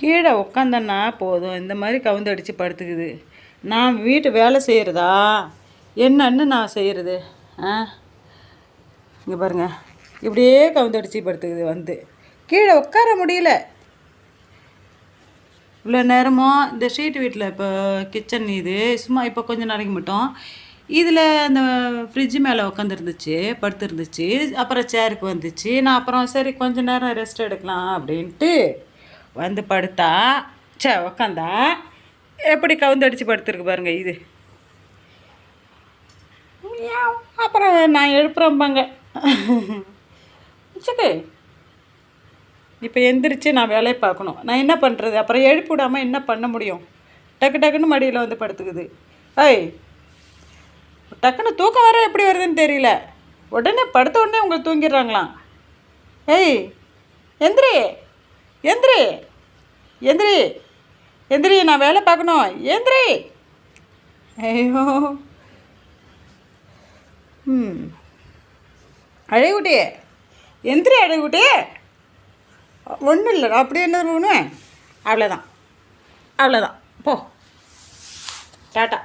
கீழே உக்காந்தன்னா போதும் இந்த மாதிரி கவுந்தடிச்சு படுத்துக்குது. நான் வீட்டு வேலை செய்கிறதா என்னன்னு நான் செய்கிறது? இங்கே பாருங்கள், இப்படியே கவுந்தடிச்சு படுத்துக்குது. வந்து கீழே உட்கார முடியல. இவ்வளோ நேரமும் இந்த ஸ்ட்ரீட் வீட்டில் இப்போ கிச்சன் இது சும்மா இப்போ கொஞ்சம் நாளைக்கு மட்டும் இதில் அந்த ஃப்ரிட்ஜு மேலே உட்காந்துருந்துச்சு, படுத்துருந்துச்சு. அப்புறம் சேருக்கு வந்துச்சு. நான் அப்புறம் சரி கொஞ்சம் நேரம் ரெஸ்ட் எடுக்கலாம் அப்படின்ட்டு வந்து படுத்தா உக்காந்தா எப்படி கவுந்தடிச்சு படுத்துருக்கு பாருங்கள் இது. அப்புறம் நான் எழுப்புறேன்பாங்க. சரி, இப்போ எந்திரிச்சு நான் வேலையை பார்க்கணும். நான் என்ன பண்ணுறது? அப்புறம் எழுப்பி விடாமல் என்ன பண்ண முடியும்? டக்கு டக்குன்னு மடியில் வந்து படுத்துக்குது. ஐய், டக்குன்னு தூக்கம் வர எப்படி வருதுன்னு தெரியல. உடனே படுத்த உடனே உங்களுக்கு தூங்கிடுறாங்களாம். ஏய், எந்திரி எந்திரி எந்திரி எந்திரி, நான் வேலை பார்க்கணும். எந்திரி. ஐயோ, அழகுட்டியே, எந்திரி அழகுட்டியே. ஒன்றும் இல்லை, அப்படி என்ன பண்ணுவேன்? அவ்வளோதான், அவ்வளோதான். போ, டாட்டா.